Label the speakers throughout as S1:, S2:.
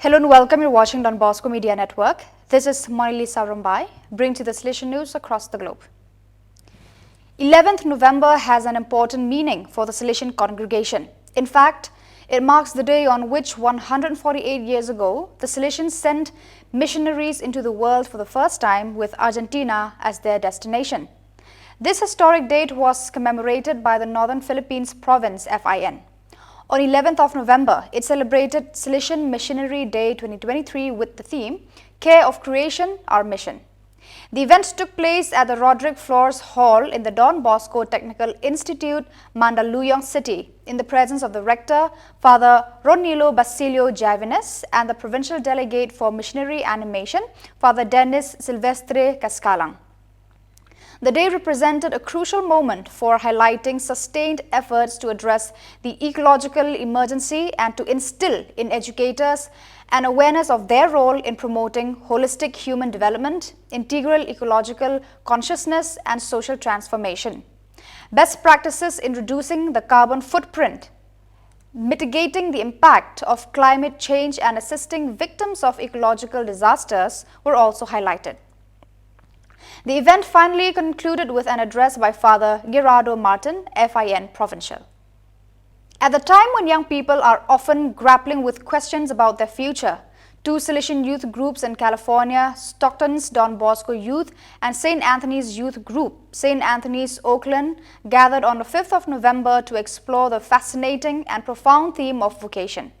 S1: Hello and welcome. You're watching Don Bosco Media Network. This is Monilisa Rumbai, bringing to the Salesian news across the globe. 11th November has an important meaning for the Salesian congregation. In fact, it marks the day on which 148 years ago, the Salesians sent missionaries into the world for the first time with Argentina as their destination. This historic date was commemorated by the Northern Philippines province FIN. On 11th of November, it celebrated Salesian Missionary Day 2023 with the theme, Care of Creation, Our Mission. The event took place at the Roderick Flores Hall in the Don Bosco Technical Institute, Mandaluyong City, in the presence of the rector, Father Ronilo Basilio Javines, and the provincial delegate for missionary animation, Father Dennis Silvestre Cascalang. The day represented a crucial moment for highlighting sustained efforts to address the ecological emergency and to instill in educators an awareness of their role in promoting holistic human development, integral ecological consciousness, and social transformation. Best practices in reducing the carbon footprint, mitigating the impact of climate change, and assisting victims of ecological disasters were also highlighted. The event finally concluded with an address by Father Gerardo Martin, FIN Provincial. At the time when young people are often grappling with questions about their future, two Salesian youth groups in California, Stockton's Don Bosco Youth and St. Anthony's Youth Group, St. Anthony's Oakland, gathered on the 5th of November to explore the fascinating and profound theme of vocation.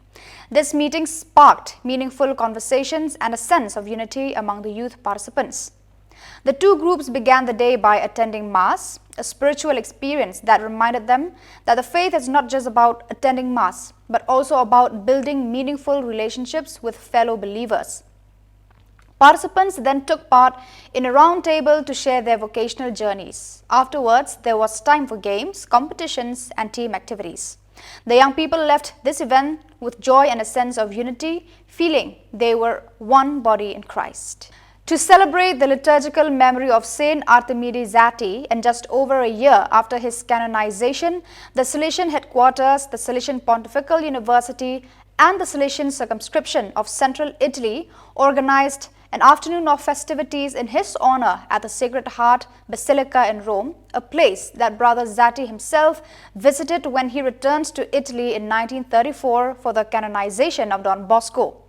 S1: This meeting sparked meaningful conversations and a sense of unity among the youth participants. The two groups began the day by attending Mass, a spiritual experience that reminded them that the faith is not just about attending Mass, but also about building meaningful relationships with fellow believers. Participants then took part in a round table to share their vocational journeys. Afterwards, there was time for games, competitions, and team activities. The young people left this event with joy and a sense of unity, feeling they were one body in Christ. To celebrate the liturgical memory of Saint Artemides Zatti, and just over a year after his canonization, the Salesian headquarters, the Salesian Pontifical University, and the Salesian circumscription of Central Italy organized an afternoon of festivities in his honor at the Sacred Heart Basilica in Rome, a place that Brother Zatti himself visited when he returned to Italy in 1934 for the canonization of Don Bosco.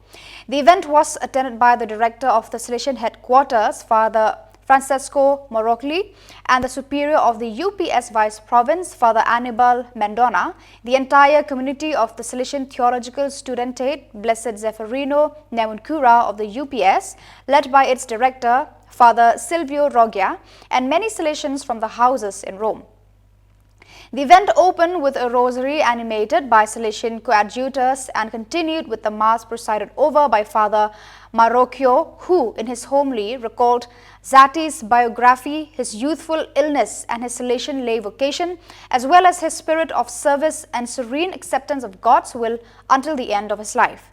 S1: The event was attended by the director of the Salesian headquarters, Father Francesco Morocli, and the superior of the UPS Vice Province, Father Anibal Mendona, the entire community of the Salesian Theological Studentate, Blessed Zefferino Nemuncura of the UPS, led by its director, Father Silvio Roggia, and many Salesians from the houses in Rome. The event opened with a rosary animated by Salesian coadjutors and continued with the Mass presided over by Father Marocchio, who, in his homily, recalled Zatti's biography, his youthful illness, and his Salesian lay vocation, as well as his spirit of service and serene acceptance of God's will until the end of his life.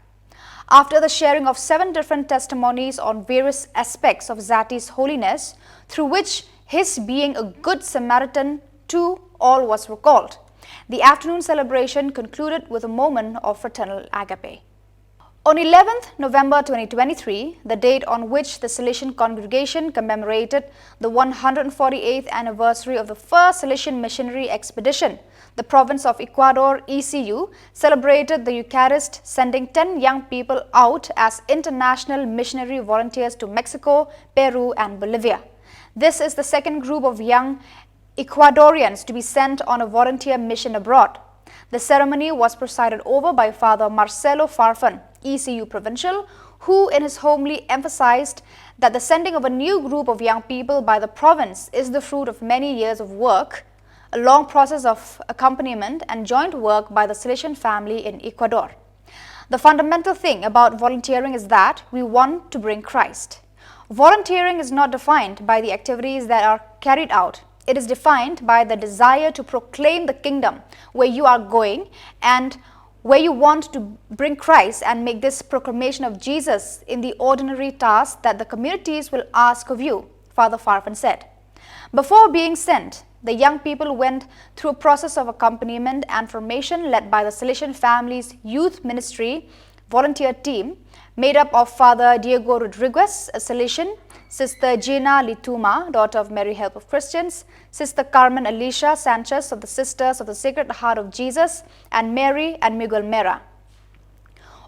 S1: After the sharing of 7 different testimonies on various aspects of Zatti's holiness, through which his being a good Samaritan to all was recalled, the afternoon celebration concluded with a moment of fraternal agape. On 11th November 2023, the date on which the Salesian congregation commemorated the 148th anniversary of the first Salesian missionary expedition, the province of Ecuador, ECU, celebrated the Eucharist, sending 10 young people out as international missionary volunteers to Mexico, Peru, and Bolivia. This is the second group of young Ecuadorians to be sent on a volunteer mission abroad. The ceremony was presided over by Father Marcelo Farfan, ECU Provincial, who in his homily emphasized that the sending of a new group of young people by the province is the fruit of many years of work, a long process of accompaniment and joint work by the Salesian family in Ecuador. The fundamental thing about volunteering is that we want to bring Christ. Volunteering is not defined by the activities that are carried out. It is defined by the desire to proclaim the kingdom where you are going and where you want to bring Christ and make this proclamation of Jesus in the ordinary tasks that the communities will ask of you, Father Farfan said. Before being sent, the young people went through a process of accompaniment and formation led by the Salesian Family's Youth Ministry, volunteer team made up of Father Diego Rodriguez, a Salesian, Sister Gina Lituma, daughter of Mary Help of Christians, Sister Carmen Alicia Sanchez of the Sisters of the Sacred Heart of Jesus, and Mary and Miguel Mera.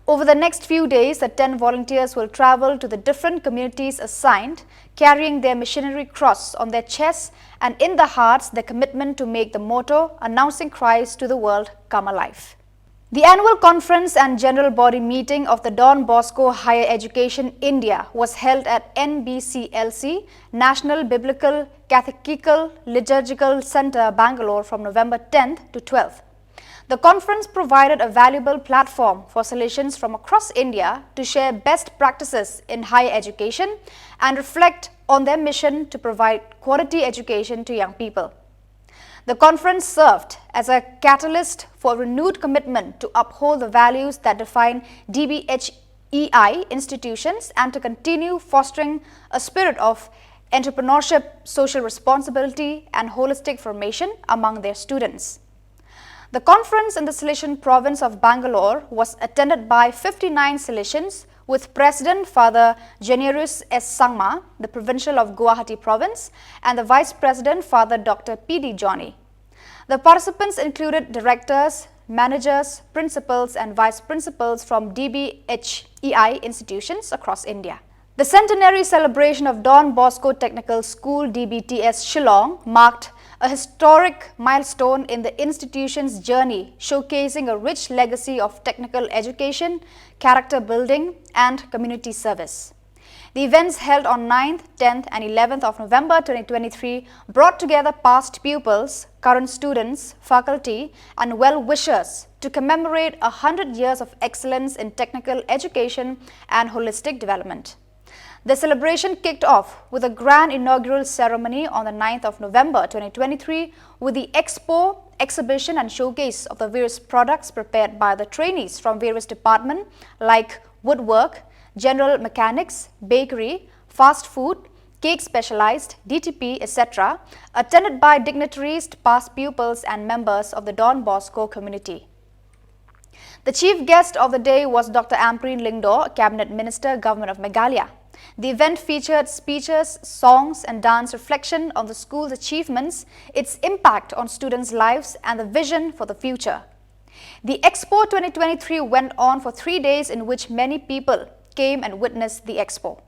S1: Over the next few days, the 10 volunteers will travel to the different communities assigned, carrying their missionary cross on their chests and in their hearts their commitment to make the motto, announcing Christ to the world, come alive. The annual conference and general body meeting of the Don Bosco Higher Education India was held at NBCLC, National Biblical Catechetical Liturgical Centre, Bangalore from November 10th to 12th. The conference provided a valuable platform for Salesians from across India to share best practices in higher education and reflect on their mission to provide quality education to young people. The conference served as a catalyst for renewed commitment to uphold the values that define dbmnTv institutions and to continue fostering a spirit of entrepreneurship, social responsibility, and holistic formation among their students. The conference in the Salesian province of Bangalore was attended by 59 Salesians, with President Father Generous S. Sangma, the Provincial of Guwahati Province, and the Vice President Father Dr. P.D. Johnny. The participants included directors, managers, principals, and vice principals from dbmnTv institutions across India. The centenary celebration of Don Bosco Technical School DBTS Shillong marked a historic milestone in the institution's journey, showcasing a rich legacy of technical education, character building, and community service. The events held on 9th, 10th, and 11th of November 2023 brought together past pupils, current students, faculty, and well-wishers to commemorate 100 years of excellence in technical education and holistic development. The celebration kicked off with a grand inaugural ceremony on the 9th of November 2023 with the expo, exhibition and showcase of the various products prepared by the trainees from various departments like woodwork, general mechanics, bakery, fast food, cake specialized, DTP, etc., attended by dignitaries, past pupils and members of the Don Bosco community. The chief guest of the day was Dr. Ampreen Lingdo, Cabinet Minister, Government of Meghalaya. The event featured speeches, songs and dance reflection on the school's achievements, its impact on students' lives and the vision for the future. The Expo 2023 went on for 3 days in which many people came and witnessed the Expo.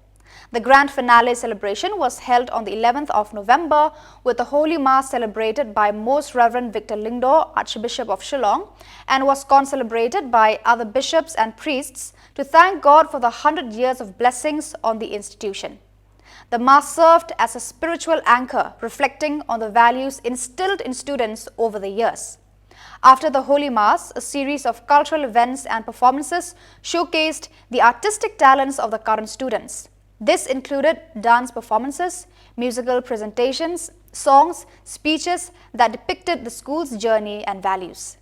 S1: The grand finale celebration was held on the 11th of November with the Holy Mass celebrated by Most Reverend Victor Lingdo, Archbishop of Shillong, and was concelebrated by other bishops and priests to thank God for the 100 years of blessings on the institution. The Mass served as a spiritual anchor reflecting on the values instilled in students over the years. After the Holy Mass, a series of cultural events and performances showcased the artistic talents of the current students. This included dance performances, musical presentations, songs, speeches that depicted the school's journey and values.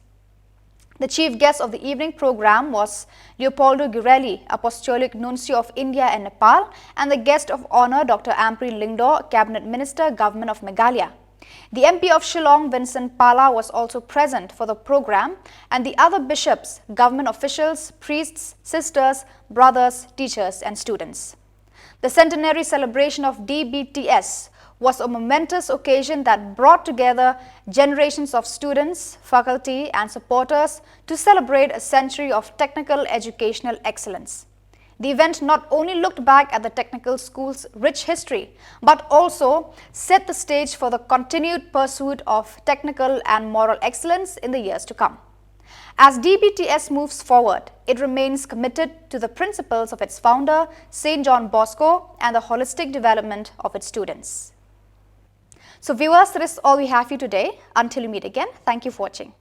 S1: The chief guest of the evening program was Leopoldo Girelli, Apostolic Nuncio of India and Nepal, and the guest of honor Dr. Ampreen Lingdo, Cabinet Minister, Government of Meghalaya. The MP of Shillong, Vincent Pala, was also present for the program, and the other bishops, government officials, priests, sisters, brothers, teachers, and students. The centenary celebration of DBTS was a momentous occasion that brought together generations of students, faculty, and supporters to celebrate a century of technical educational excellence. The event not only looked back at the technical school's rich history, but also set the stage for the continued pursuit of technical and moral excellence in the years to come. As DBTS moves forward, it remains committed to the principles of its founder, St. John Bosco, and the holistic development of its students. So viewers, that is all we have for you today. Until we meet again, thank you for watching.